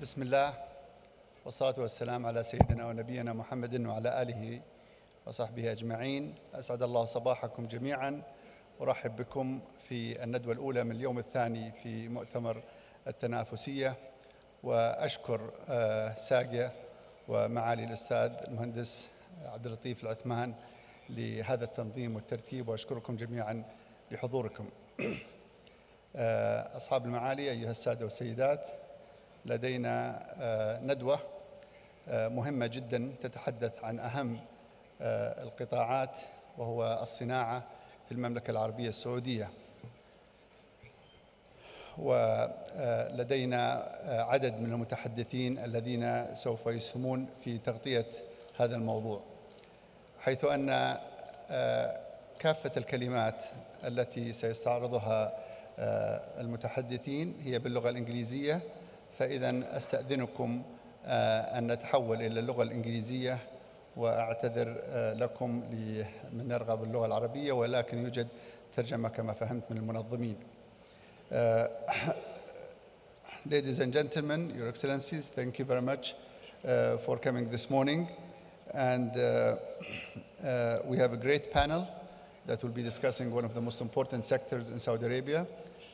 بسم الله والصلاة والسلام على سيدنا ونبينا محمد وعلى آله وصحبه أجمعين. أسعد الله صباحكم جميعا. أرحب بكم في الندوة الأولى من اليوم الثاني في مؤتمر التنافسية، وأشكر ساقية ومعالي الأستاذ المهندس عبد اللطيف العثمان لهذا التنظيم والترتيب، وأشكركم جميعا لحضوركم. أصحاب المعالي، أيها السادة والسيدات، لدينا ندوة مهمة جدا تتحدث عن أهم القطاعات، وهو الصناعة في المملكة العربية السعودية. ولدينا عدد من المتحدثين الذين سوف يسهمون في تغطية هذا الموضوع، حيث أن كافة الكلمات التي سيستعرضها المتحدثين هي باللغة الإنجليزية، فإذا أستأذنكم أن نتحول إلى اللغة الإنجليزية، وأعتذر لكم من نرغب باللغة العربية، ولكن يوجد ترجمة كما فهمت من المنظمين. Ladies and gentlemen, Your Excellencies, thank you very much for coming this morning. And we have a great panel that will be discussing one of the most important sectors in Saudi Arabia,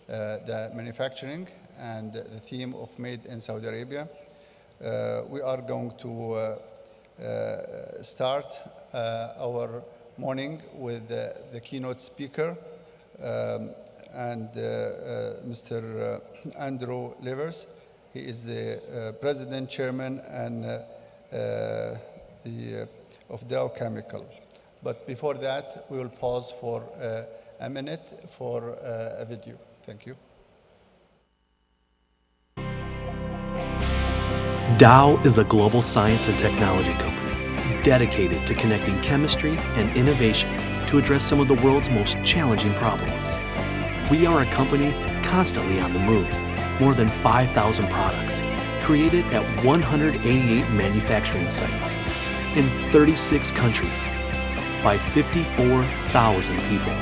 the manufacturing, and the theme of Made in Saudi Arabia. We are going to start our morning with the keynote speaker, and Mr. Andrew Liveris. He is the President, Chairman, and of Dow Chemical. But before that, we will pause for a minute for a video. Thank you. Dow is a global science and technology company dedicated to connecting chemistry and innovation to address some of the world's most challenging problems. We are a company constantly on the move. More than 5,000 products created at 188 manufacturing sites in 36 countries by 54,000 people,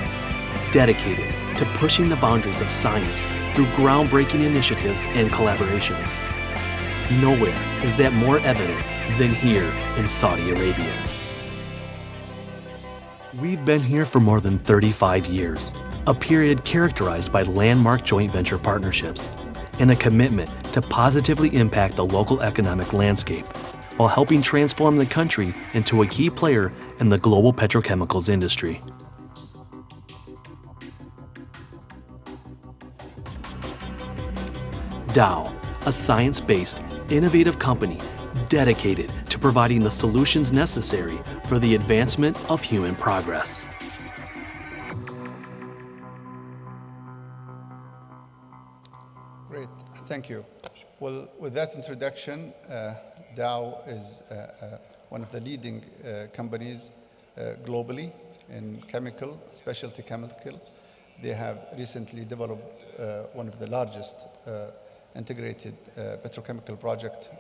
dedicated to pushing the boundaries of science through groundbreaking initiatives and collaborations. Nowhere is that more evident than here in Saudi Arabia. We've been here for more than 35 years, a period characterized by landmark joint venture partnerships and a commitment to positively impact the local economic landscape while helping transform the country into a key player in the global petrochemicals industry. Dow, a science-based, innovative company dedicated to providing the solutions necessary for the advancement of human progress. Great, thank you. Well, with that introduction, Dow is one of the leading companies globally in chemical, specialty chemical. They have recently developed one of the largest integrated petrochemical project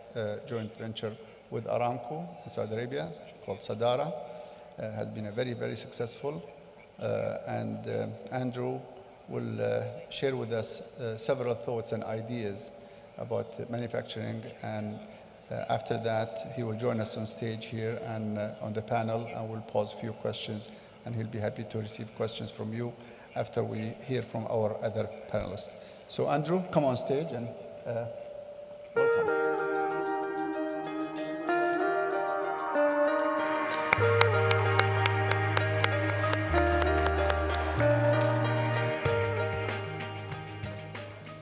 joint venture with Aramco in Saudi Arabia, called Sadara. Has been a very, very successful. And Andrew will share with us several thoughts and ideas about manufacturing, and after that he will join us on stage here and on the panel, and we'll pause a few questions, and he'll be happy to receive questions from you after we hear from our other panelists. So Andrew, come on stage and welcome.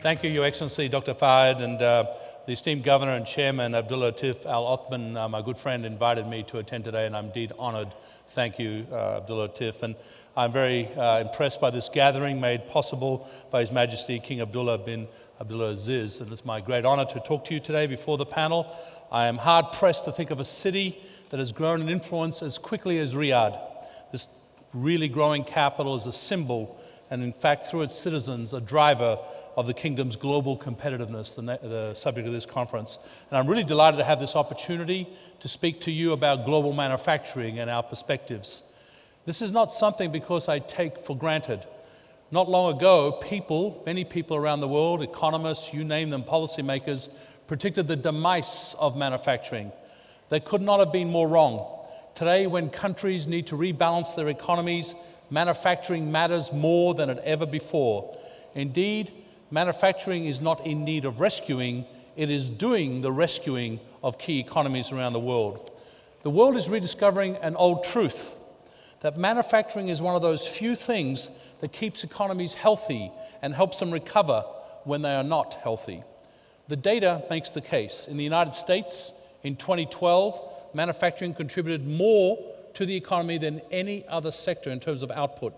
Thank you, Your Excellency, Dr. Fayed, and the esteemed Governor and Chairman Abdul Latif Al Othman, my good friend, invited me to attend today, and I'm indeed honored. Thank you, Abdul Latif. And I'm very impressed by this gathering made possible by His Majesty King Abdullah bin Abdulaziz, and it's my great honor to talk to you today before the panel. I am hard-pressed to think of a city that has grown in influence as quickly as Riyadh. This really growing capital is a symbol, and in fact, through its citizens, a driver of the kingdom's global competitiveness, the subject of this conference. And I'm really delighted to have this opportunity to speak to you about global manufacturing and our perspectives. This is not something because I take for granted. Not long ago, many people around the world, economists, you name them, policymakers, predicted the demise of manufacturing. They could not have been more wrong. Today, when countries need to rebalance their economies, manufacturing matters more than ever before. Indeed, manufacturing is not in need of rescuing, it is doing the rescuing of key economies around the world. The world is rediscovering an old truth, that manufacturing is one of those few things that keeps economies healthy and helps them recover when they are not healthy. The data makes the case. In the United States, in 2012, manufacturing contributed more to the economy than any other sector in terms of output.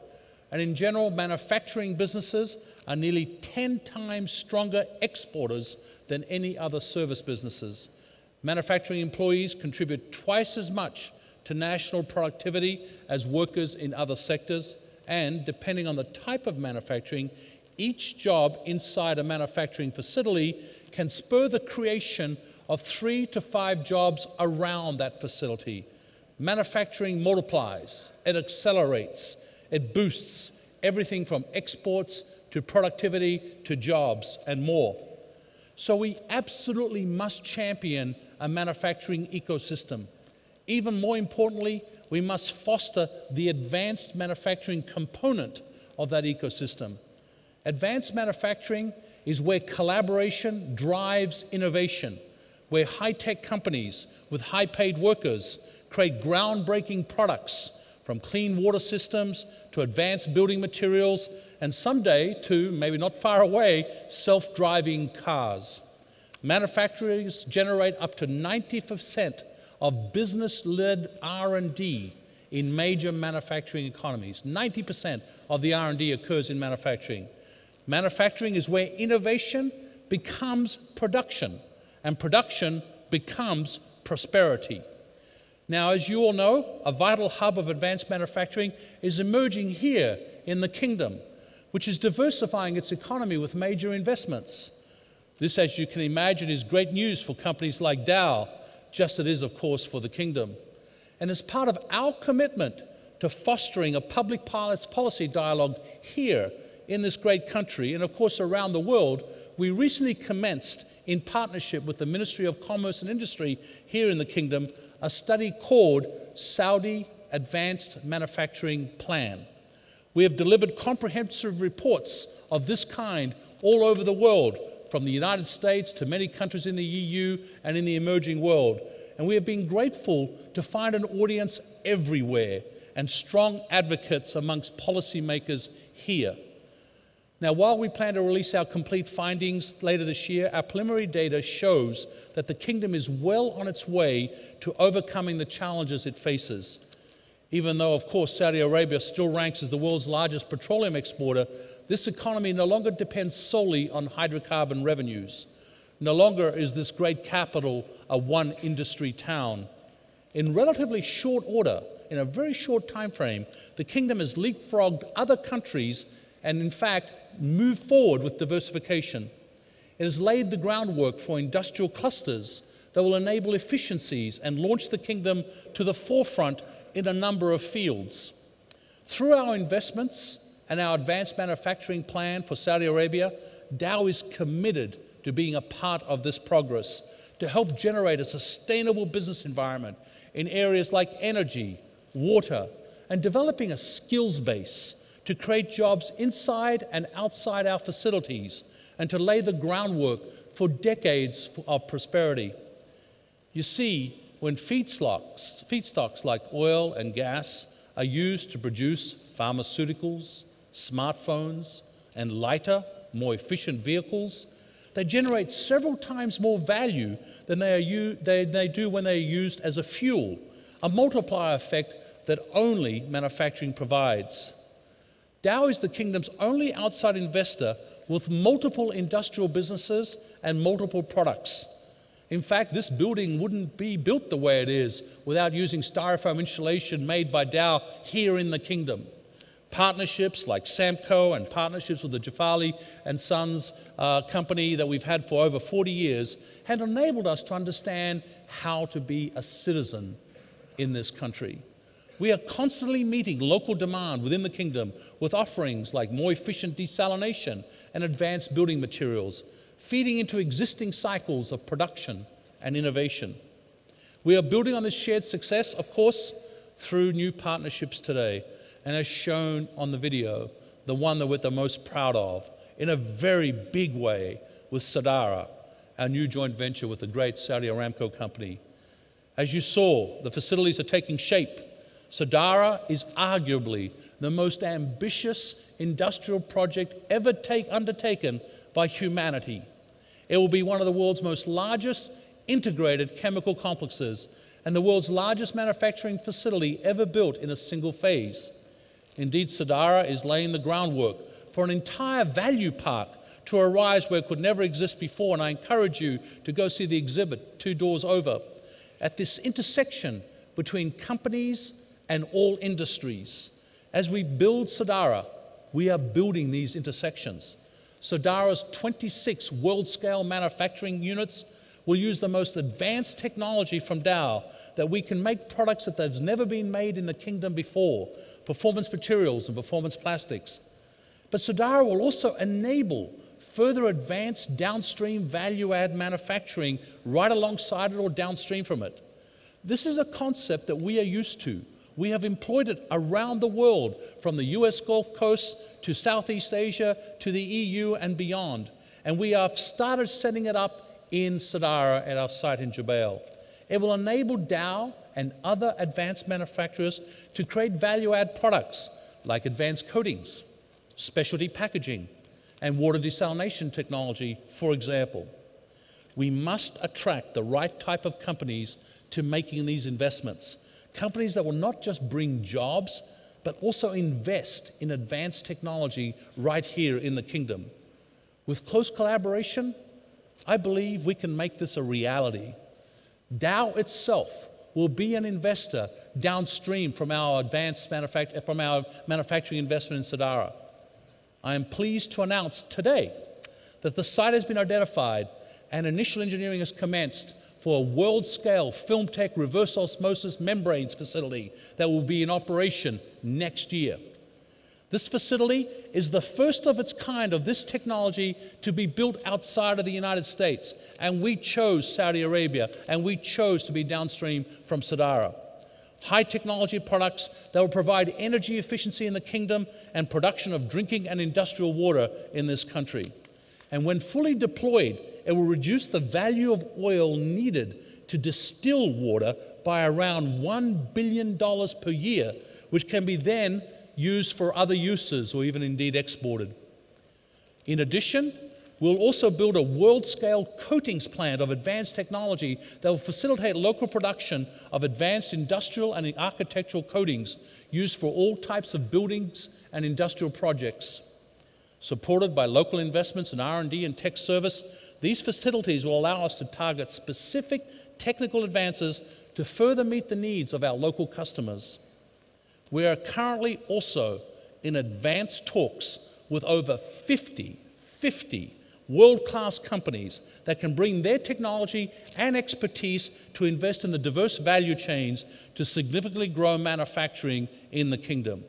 And in general, manufacturing businesses are nearly 10 times stronger exporters than any other service businesses. Manufacturing employees contribute twice as much to national productivity as workers in other sectors, and depending on the type of manufacturing, each job inside a manufacturing facility can spur the creation of 3 to 5 jobs around that facility. Manufacturing multiplies, it accelerates, it boosts everything from exports to productivity to jobs and more. So we absolutely must champion a manufacturing ecosystem. Even more importantly, we must foster the advanced manufacturing component of that ecosystem. Advanced manufacturing is where collaboration drives innovation, where high-tech companies with high-paid workers create groundbreaking products, from clean water systems to advanced building materials, and someday to, maybe not far away, self-driving cars. Manufacturers generate up to 90% of business-led R&D in major manufacturing economies. 90% of the R&D occurs in manufacturing. Manufacturing is where innovation becomes production, and production becomes prosperity. Now, as you all know, a vital hub of advanced manufacturing is emerging here in the Kingdom, which is diversifying its economy with major investments. This, as you can imagine, is great news for companies like Dow, just as it is, of course, for the Kingdom. And as part of our commitment to fostering a public policy dialogue here in this great country, and of course around the world, we recently commenced, in partnership with the Ministry of Commerce and Industry here in the Kingdom, a study called Saudi Advanced Manufacturing Plan. We have delivered comprehensive reports of this kind all over the world, from the United States to many countries in the EU and in the emerging world. And we have been grateful to find an audience everywhere and strong advocates amongst policymakers here. Now, while we plan to release our complete findings later this year, our preliminary data shows that the Kingdom is well on its way to overcoming the challenges it faces. Even though, of course, Saudi Arabia still ranks as the world's largest petroleum exporter, this economy no longer depends solely on hydrocarbon revenues. No longer is this great capital a one-industry town. In relatively short order, in a very short time frame, the Kingdom has leapfrogged other countries and, in fact, moved forward with diversification. It has laid the groundwork for industrial clusters that will enable efficiencies and launch the Kingdom to the forefront in a number of fields. Through our investments and our advanced manufacturing plan for Saudi Arabia, Dow is committed to being a part of this progress to help generate a sustainable business environment in areas like energy, water, and developing a skills base to create jobs inside and outside our facilities and to lay the groundwork for decades of prosperity. You see, when feedstocks like oil and gas are used to produce pharmaceuticals, smartphones, and lighter, more efficient vehicles, they generate several times more value than they do when they are used as a fuel, a multiplier effect that only manufacturing provides. Dow is the Kingdom's only outside investor with multiple industrial businesses and multiple products. In fact, this building wouldn't be built the way it is without using styrofoam insulation made by Dow here in the Kingdom. Partnerships like Samco and partnerships with the Jafali and Sons company that we've had for over 40 years had enabled us to understand how to be a citizen in this country. We are constantly meeting local demand within the Kingdom with offerings like more efficient desalination and advanced building materials, feeding into existing cycles of production and innovation. We are building on this shared success, of course, through new partnerships today, and as shown on the video, the one that we're the most proud of, in a very big way, with Sadara, our new joint venture with the great Saudi Aramco company. As you saw, the facilities are taking shape. Sadara is arguably the most ambitious industrial project ever undertaken by humanity. It will be one of the world's most largest integrated chemical complexes and the world's largest manufacturing facility ever built in a single phase. Indeed, Sadara is laying the groundwork for an entire value park to arise where it could never exist before, and I encourage you to go see the exhibit 2 doors over. At this intersection between companies and all industries, as we build Sadara, we are building these intersections. Sadara's 26 world-scale manufacturing units will use the most advanced technology from Dow that we can make products that have never been made in the kingdom before, performance materials and performance plastics. But Sadara will also enable further advanced downstream value-add manufacturing right alongside it or downstream from it. This is a concept that we are used to. We have employed it around the world, from the US Gulf Coast to Southeast Asia to the EU and beyond. And we have started setting it up in Sadara at our site in Jubail. It will enable Dow and other advanced manufacturers to create value-add products like advanced coatings, specialty packaging, and water desalination technology, for example. We must attract the right type of companies to making these investments. Companies that will not just bring jobs, but also invest in advanced technology right here in the kingdom. With close collaboration, I believe we can make this a reality. Dow itself will be an investor downstream from our manufacturing investment in Sadara. I am pleased to announce today that the site has been identified and initial engineering has commenced for a world-scale film tech reverse osmosis membranes facility that will be in operation next year. This facility is the first of its kind of this technology to be built outside of the United States, and we chose Saudi Arabia, and we chose to be downstream from Sadara. High technology products that will provide energy efficiency in the kingdom and production of drinking and industrial water in this country. And when fully deployed, it will reduce the value of oil needed to distill water by around $1 billion per year, which can be then used for other uses or even indeed exported. In addition, we'll also build a world-scale coatings plant of advanced technology that will facilitate local production of advanced industrial and architectural coatings used for all types of buildings and industrial projects. Supported by local investments in R&D and tech service, these facilities will allow us to target specific technical advances to further meet the needs of our local customers. We are currently also in advanced talks with over 50 world-class companies that can bring their technology and expertise to invest in the diverse value chains to significantly grow manufacturing in the kingdom.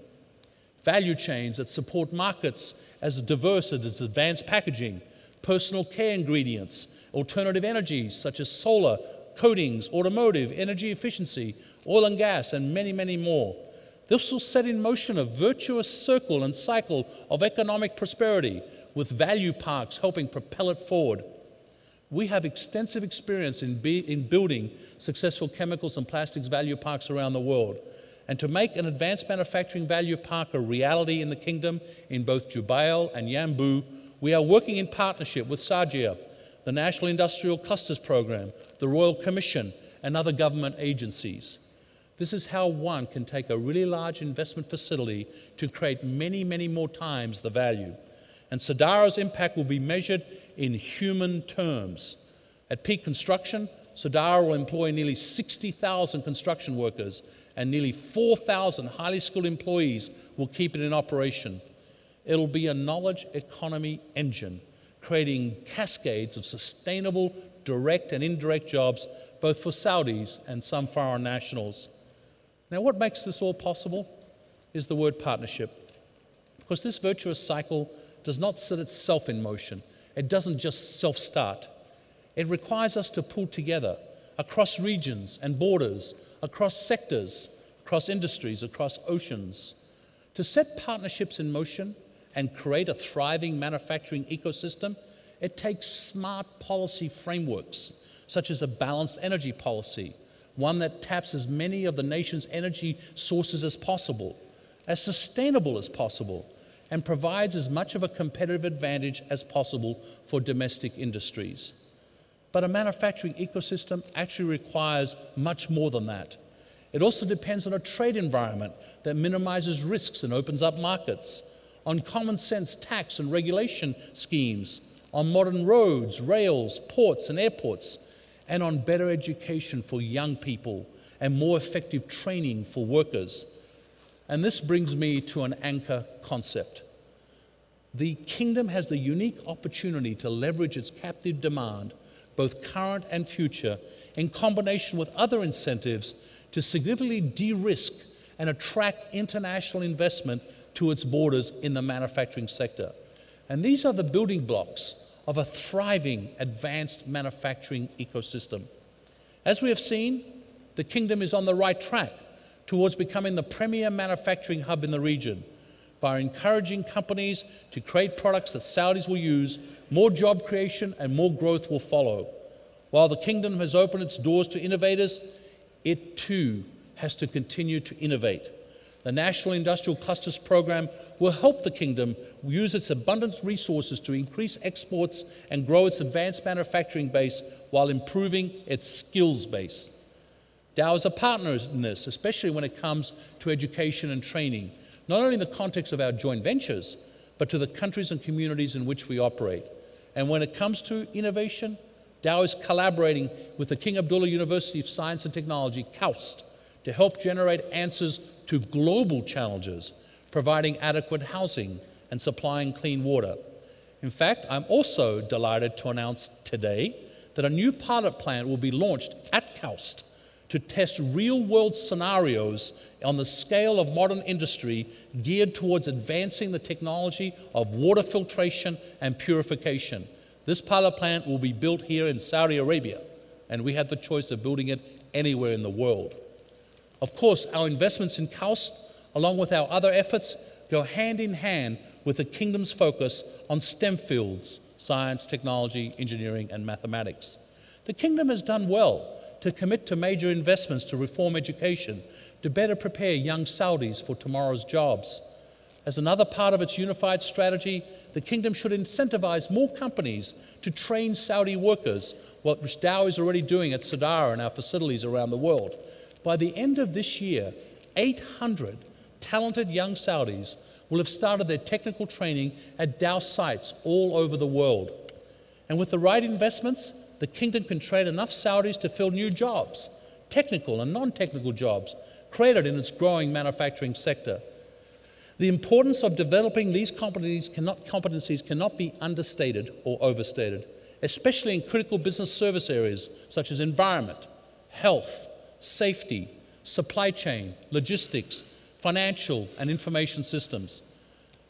Value chains that support markets as diverse as advanced packaging, personal care ingredients, alternative energies such as solar, coatings, automotive, energy efficiency, oil and gas, and many, many more. This will set in motion a virtuous circle and cycle of economic prosperity, with value parks helping propel it forward. We have extensive experience in building successful chemicals and plastics value parks around the world. And to make an advanced manufacturing value park a reality in the kingdom, in both Jubail and Yanbu, we are working in partnership with SAGIA, the National Industrial Clusters Program, the Royal Commission, and other government agencies. This is how one can take a really large investment facility to create many, many more times the value. And Sadara's impact will be measured in human terms. At peak construction, Sadara will employ nearly 60,000 construction workers, and nearly 4,000 highly skilled employees will keep it in operation. It'll be a knowledge economy engine, creating cascades of sustainable direct and indirect jobs, both for Saudis and some foreign nationals. Now, what makes this all possible is the word partnership. Because this virtuous cycle does not set itself in motion. It doesn't just self-start. It requires us to pull together across regions and borders, across sectors, across industries, across oceans, to set partnerships in motion and create a thriving manufacturing ecosystem. It takes smart policy frameworks, such as a balanced energy policy, one that taps as many of the nation's energy sources as possible, as sustainable as possible, and provides as much of a competitive advantage as possible for domestic industries. But a manufacturing ecosystem actually requires much more than that. It also depends on a trade environment that minimizes risks and opens up markets, on common sense tax and regulation schemes, on modern roads, rails, ports, and airports, and on better education for young people and more effective training for workers. And this brings me to an anchor concept. The Kingdom has the unique opportunity to leverage its captive demand, both current and future, in combination with other incentives to significantly de-risk and attract international investment to its borders in the manufacturing sector. And these are the building blocks of a thriving, advanced manufacturing ecosystem. As we have seen, the Kingdom is on the right track towards becoming the premier manufacturing hub in the region. By encouraging companies to create products that Saudis will use, more job creation and more growth will follow. While the Kingdom has opened its doors to innovators, it too has to continue to innovate. The National Industrial Clusters Program will help the Kingdom use its abundant resources to increase exports and grow its advanced manufacturing base while improving its skills base. Dow is a partner in this, especially when it comes to education and training, not only in the context of our joint ventures, but to the countries and communities in which we operate. And when it comes to innovation, Dow is collaborating with the King Abdullah University of Science and Technology, KAUST, to help generate answers to global challenges, providing adequate housing and supplying clean water. In fact, I'm also delighted to announce today that a new pilot plant will be launched at KAUST to test real-world scenarios on the scale of modern industry geared towards advancing the technology of water filtration and purification. This pilot plant will be built here in Saudi Arabia, and we have the choice of building it anywhere in the world. Of course, our investments in KAUST, along with our other efforts, go hand in hand with the Kingdom's focus on STEM fields, science, technology, engineering, and mathematics. The Kingdom has done well to commit to major investments to reform education, to better prepare young Saudis for tomorrow's jobs. As another part of its unified strategy, the Kingdom should incentivize more companies to train Saudi workers, which Dow is already doing at Sadara and our facilities around the world. By the end of this year, 800 talented young Saudis will have started their technical training at Dow sites all over the world. And with the right investments, the Kingdom can train enough Saudis to fill new jobs, technical and non-technical jobs, created in its growing manufacturing sector. The importance of developing these competencies cannot be understated or overstated, especially in critical business service areas such as environment, health, safety, supply chain, logistics, financial and information systems.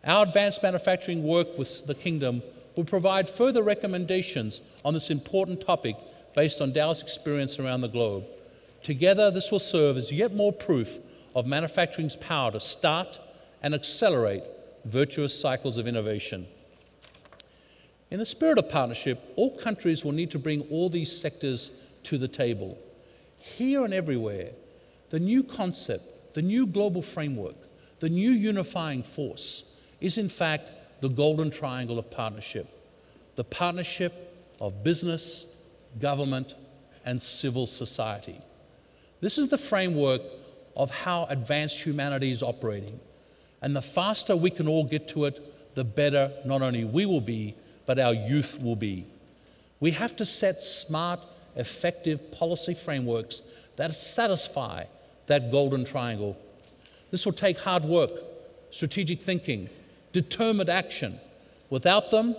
Our advanced manufacturing work with the Kingdom will provide further recommendations on this important topic based on Dow's experience around the globe. Together, this will serve as yet more proof of manufacturing's power to start and accelerate virtuous cycles of innovation. In the spirit of partnership, all countries will need to bring all these sectors to the table. Here and everywhere, the new concept, the new global framework, the new unifying force is in fact the golden triangle of partnership, the partnership of business, government, and civil society. This is the framework of how advanced humanity is operating. And the faster we can all get to it, the better not only we will be, but our youth will be. We have to set smart, effective policy frameworks that satisfy that golden triangle. This will take hard work, strategic thinking, determined action. Without them,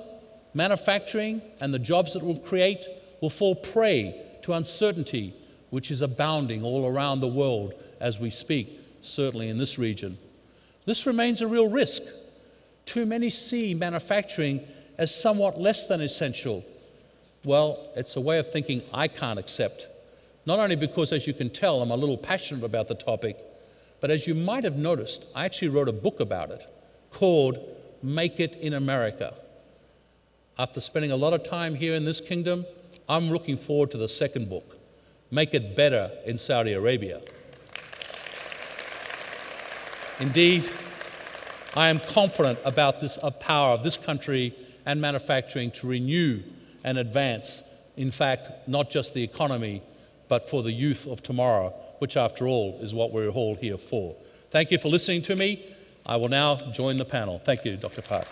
manufacturing and the jobs that it will create will fall prey to uncertainty, which is abounding all around the world as we speak, certainly in this region. This remains a real risk. Too many see manufacturing as somewhat less than essential, well, it's a way of thinking I can't accept. Not only because, as you can tell, I'm a little passionate about the topic, but as you might have noticed, I actually wrote a book about it called Make It in America. After spending a lot of time here in this kingdom, I'm looking forward to the second book, Make It Better in Saudi Arabia. Indeed, I am confident about this power of this country and manufacturing to renew and advance, in fact, not just the economy, but for the youth of tomorrow, which after all is what we're all here for. Thank you for listening to me. I will now join the panel. Thank you, Dr. Fahd.